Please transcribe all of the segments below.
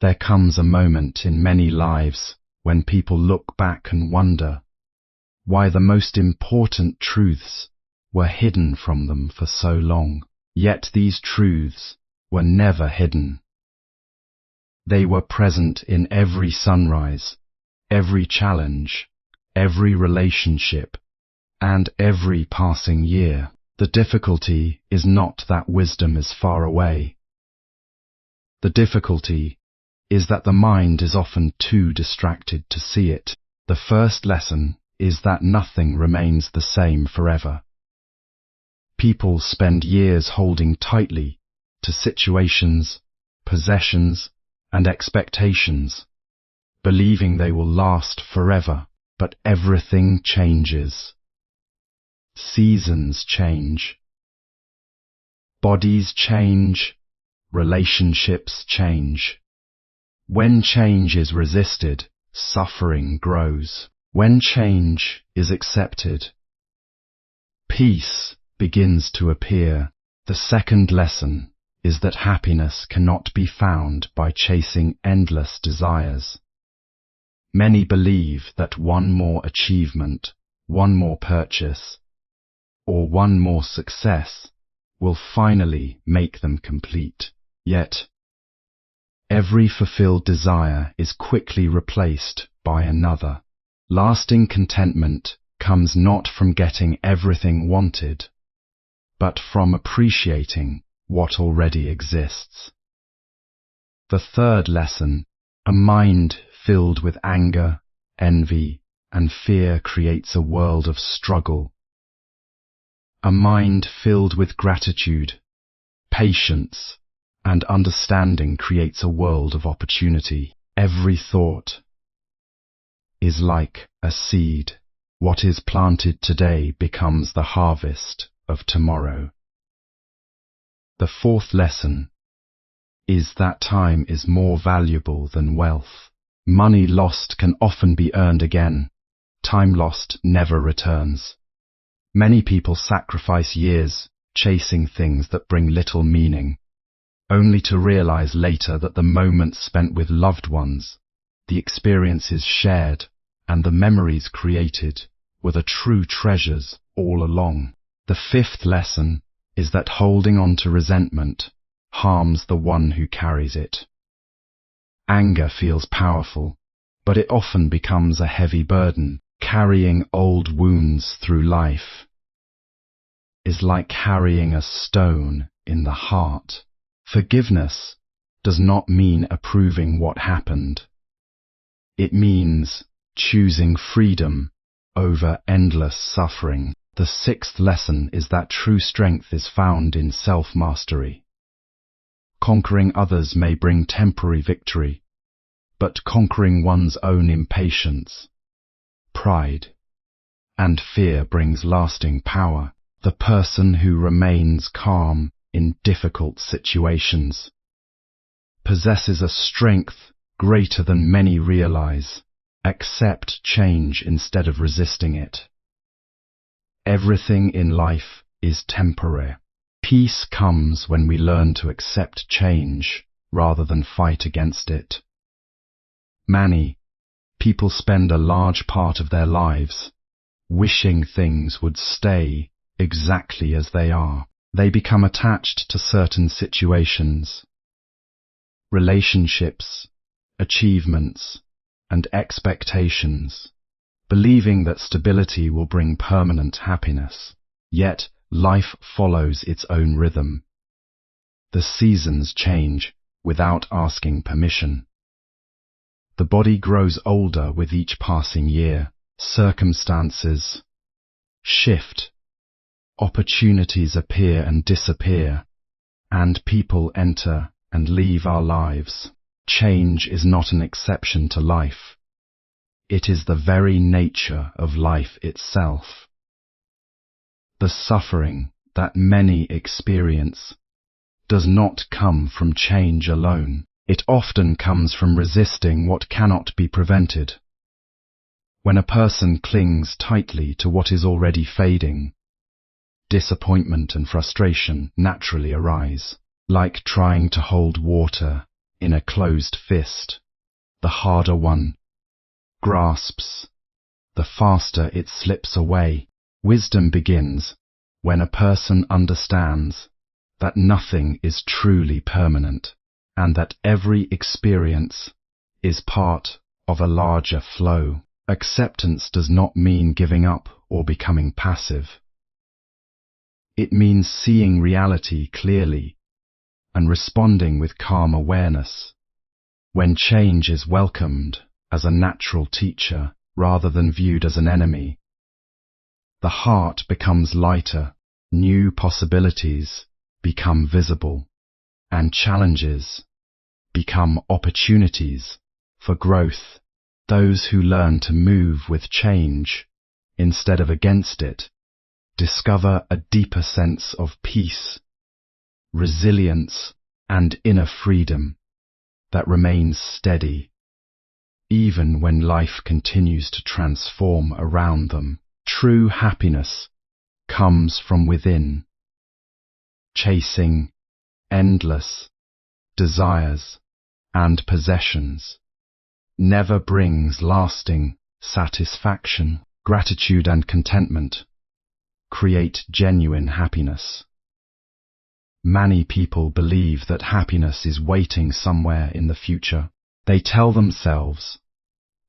There comes a moment in many lives when people look back and wonder why the most important truths were hidden from them for so long. Yet these truths were never hidden. They were present in every sunrise, every challenge, every relationship, and every passing year. The difficulty is not that wisdom is far away. The difficulty is that the mind is often too distracted to see it. The first lesson is that nothing remains the same forever. People spend years holding tightly to situations, possessions, and expectations, believing they will last forever, but everything changes. Seasons change. Bodies change. Relationships change. When change is resisted, suffering grows. When change is accepted, peace begins to appear. The second lesson is that happiness cannot be found by chasing endless desires. Many believe that one more achievement, one more purchase, or one more success will finally make them complete. Yet, every fulfilled desire is quickly replaced by another. Lasting contentment comes not from getting everything wanted, but from appreciating what already exists. The third lesson: a mind filled with anger, envy, and fear creates a world of struggle. A mind filled with gratitude, patience, and understanding creates a world of opportunity. Every thought is like a seed. What is planted today becomes the harvest of tomorrow. The fourth lesson is that time is more valuable than wealth. Money lost can often be earned again. Time lost never returns. Many people sacrifice years chasing things that bring little meaning, only to realize later that the moments spent with loved ones, the experiences shared, and the memories created were the true treasures all along. The fifth lesson is that holding on to resentment harms the one who carries it. Anger feels powerful, but it often becomes a heavy burden. Carrying old wounds through life is like carrying a stone in the heart. Forgiveness does not mean approving what happened. It means choosing freedom over endless suffering. The sixth lesson is that true strength is found in self-mastery. Conquering others may bring temporary victory, but conquering one's own impatience, pride, and fear brings lasting power. The person who remains calm in difficult situations possesses a strength greater than many realize. Accept change instead of resisting it. Everything in life is temporary. Peace comes when we learn to accept change rather than fight against it. Many people spend a large part of their lives wishing things would stay exactly as they are. They become attached to certain situations, relationships, achievements, and expectations, believing that stability will bring permanent happiness. Yet, life follows its own rhythm. The seasons change without asking permission. The body grows older with each passing year. Circumstances shift. Opportunities appear and disappear, and people enter and leave our lives. Change is not an exception to life. It is the very nature of life itself. The suffering that many experience does not come from change alone. It often comes from resisting what cannot be prevented. When a person clings tightly to what is already fading, disappointment and frustration naturally arise. Like trying to hold water in a closed fist. The harder one grasps, the faster it slips away. Wisdom begins when a person understands that nothing is truly permanent, and that every experience is part of a larger flow. Acceptance does not mean giving up or becoming passive. It means seeing reality clearly and responding with calm awareness. When change is welcomed as a natural teacher rather than viewed as an enemy, the heart becomes lighter, new possibilities become visible, and challenges become opportunities for growth. Those who learn to move with change instead of against it discover a deeper sense of peace, resilience, and inner freedom that remains steady even when life continues to transform around them. True happiness comes from within. Chasing endless desires and possessions never brings lasting satisfaction. Gratitude and contentment create genuine happiness. Many people believe that happiness is waiting somewhere in the future. They tell themselves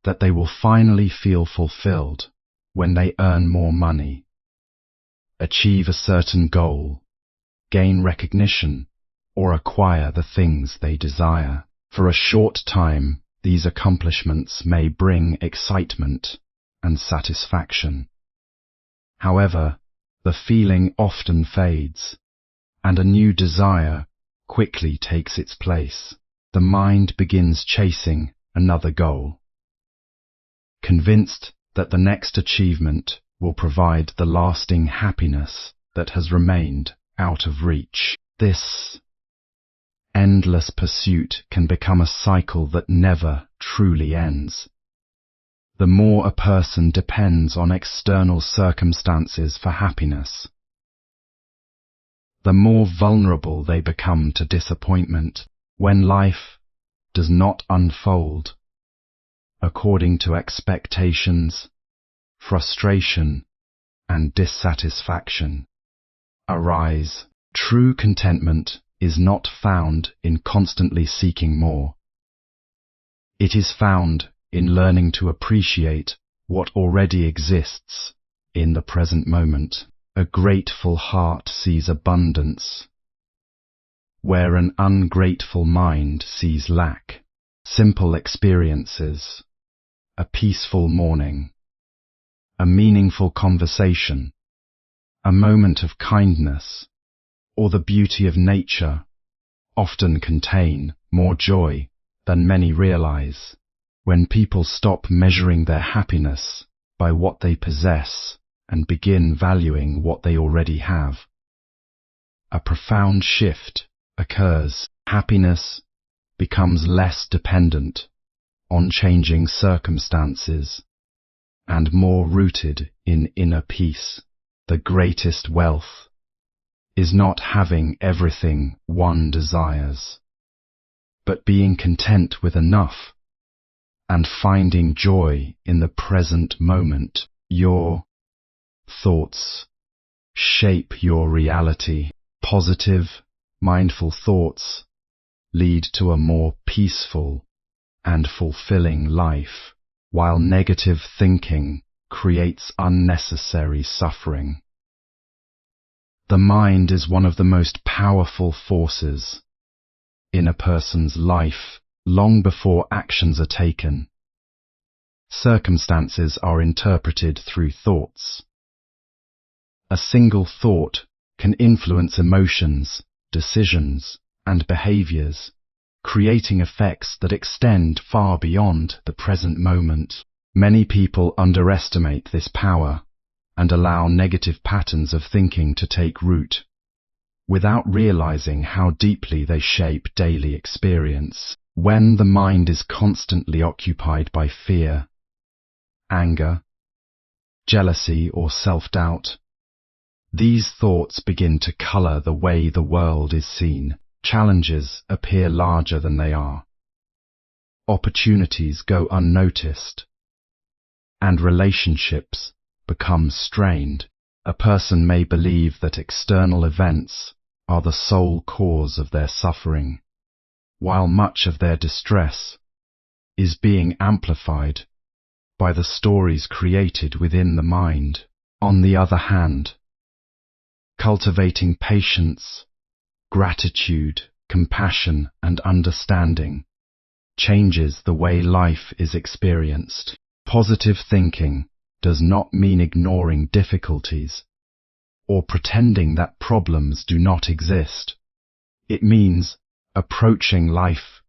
that they will finally feel fulfilled when they earn more money, achieve a certain goal, gain recognition, or acquire the things they desire. For a short time, these accomplishments may bring excitement and satisfaction. However, the feeling often fades, and a new desire quickly takes its place. The mind begins chasing another goal, convinced that the next achievement will provide the lasting happiness that has remained out of reach. This endless pursuit can become a cycle that never truly ends. The more a person depends on external circumstances for happiness, the more vulnerable they become to disappointment. When life does not unfold according to expectations, frustration and dissatisfaction arise. True contentment is not found in constantly seeking more. It is found in learning to appreciate what already exists in the present moment. A grateful heart sees abundance, where an ungrateful mind sees lack. Simple experiences, a peaceful morning, a meaningful conversation, a moment of kindness, or the beauty of nature often contain more joy than many realize. When people stop measuring their happiness by what they possess and begin valuing what they already have, a profound shift occurs. Happiness becomes less dependent on changing circumstances and more rooted in inner peace. The greatest wealth is not having everything one desires, but being content with enough and finding joy in the present moment. Your thoughts shape your reality. Positive, mindful thoughts lead to a more peaceful and fulfilling life, while negative thinking creates unnecessary suffering. The mind is one of the most powerful forces in a person's life. Long before actions are taken, circumstances are interpreted through thoughts. A single thought can influence emotions, decisions, and behaviors, creating effects that extend far beyond the present moment. Many people underestimate this power and allow negative patterns of thinking to take root, without realizing how deeply they shape daily experience. When the mind is constantly occupied by fear, anger, jealousy, or self-doubt, these thoughts begin to color the way the world is seen. Challenges appear larger than they are, opportunities go unnoticed, and relationships become strained. A person may believe that external events are the sole cause of their suffering, while much of their distress is being amplified by the stories created within the mind. On the other hand, cultivating patience, gratitude, compassion, and understanding changes the way life is experienced. Positive thinking does not mean ignoring difficulties or pretending that problems do not exist. It means approaching life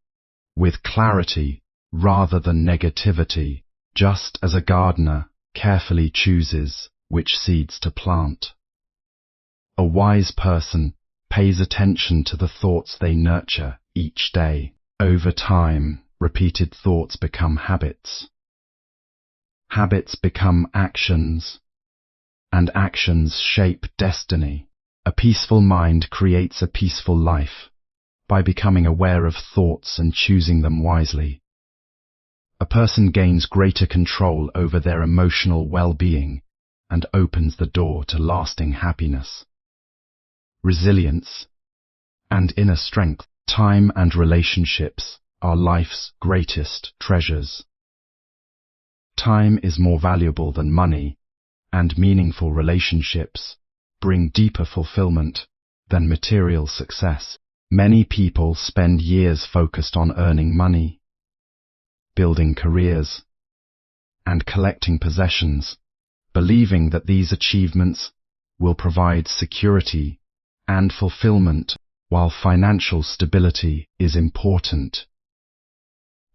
with clarity rather than negativity, just as a gardener carefully chooses which seeds to plant. A wise person pays attention to the thoughts they nurture each day. Over time, repeated thoughts become habits. Habits become actions, and actions shape destiny. A peaceful mind creates a peaceful life by becoming aware of thoughts and choosing them wisely. A person gains greater control over their emotional well-being and opens the door to lasting happiness, resilience, and inner strength. Time and relationships are life's greatest treasures. Time is more valuable than money, and meaningful relationships bring deeper fulfillment than material success. Many people spend years focused on earning money, building careers, and collecting possessions, believing that these achievements will provide security and fulfillment. While financial stability is important,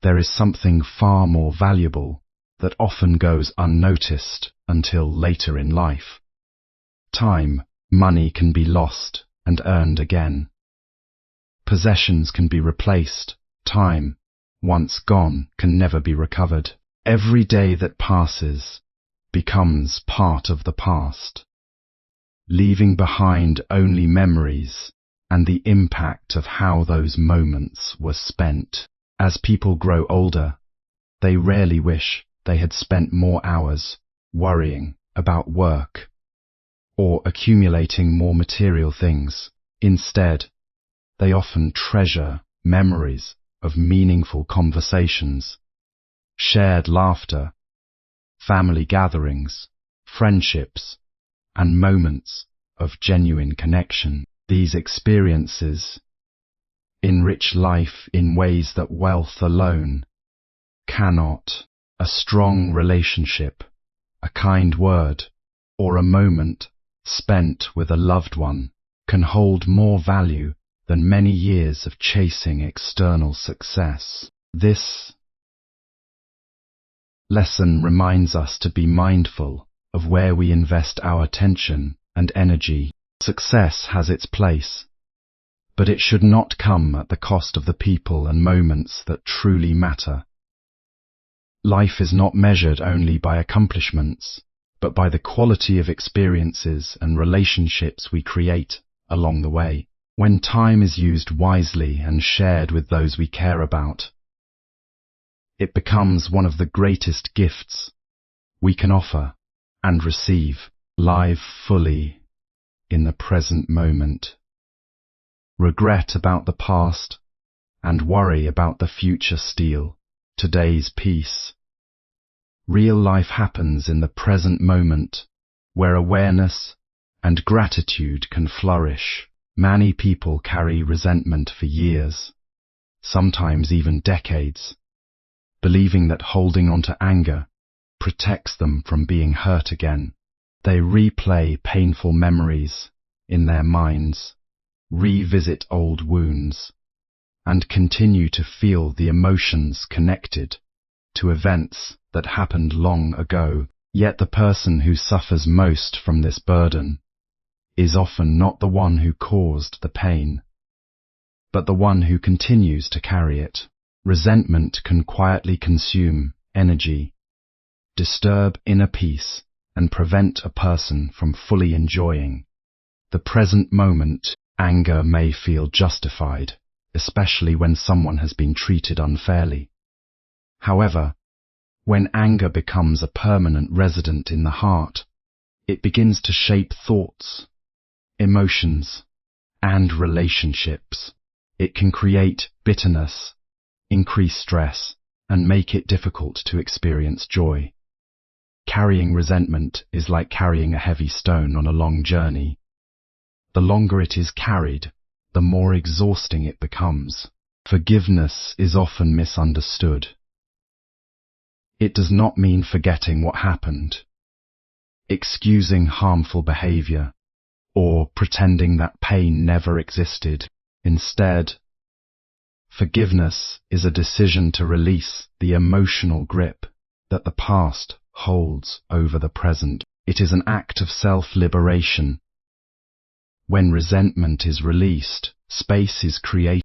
there is something far more valuable that often goes unnoticed until later in life. Time. Money can be lost and earned again. Possessions can be replaced. Time, once gone, can never be recovered. Every day that passes becomes part of the past, leaving behind only memories and the impact of how those moments were spent. As people grow older, they rarely wish they had spent more hours worrying about work or accumulating more material things. Instead, they often treasure memories of meaningful conversations, shared laughter, family gatherings, friendships, and moments of genuine connection. These experiences enrich life in ways that wealth alone cannot. A strong relationship, a kind word, or a moment spent with a loved one can hold more value than many years of chasing external success. This lesson reminds us to be mindful of where we invest our attention and energy. Success has its place, but it should not come at the cost of the people and moments that truly matter. Life is not measured only by accomplishments, but by the quality of experiences and relationships we create along the way. When time is used wisely and shared with those we care about, it becomes one of the greatest gifts we can offer and receive. Live fully in the present moment. Regret about the past and worry about the future steal today's peace. Real life happens in the present moment, where awareness and gratitude can flourish. Many people carry resentment for years, sometimes even decades, believing that holding on to anger protects them from being hurt again. They replay painful memories in their minds, revisit old wounds, and continue to feel the emotions connected to events that happened long ago. Yet the person who suffers most from this burden is often not the one who caused the pain, but the one who continues to carry it. Resentment can quietly consume energy, disturb inner peace, and prevent a person from fully enjoying the present moment. Anger may feel justified, especially when someone has been treated unfairly. However, when anger becomes a permanent resident in the heart, it begins to shape thoughts, emotions, and relationships. It can create bitterness, increase stress, and make it difficult to experience joy. Carrying resentment is like carrying a heavy stone on a long journey. The longer it is carried, the more exhausting it becomes. Forgiveness is often misunderstood. It does not mean forgetting what happened, excusing harmful behavior, or pretending that pain never existed. Instead, forgiveness is a decision to release the emotional grip that the past holds over the present. It is an act of self-liberation. When resentment is released, space is created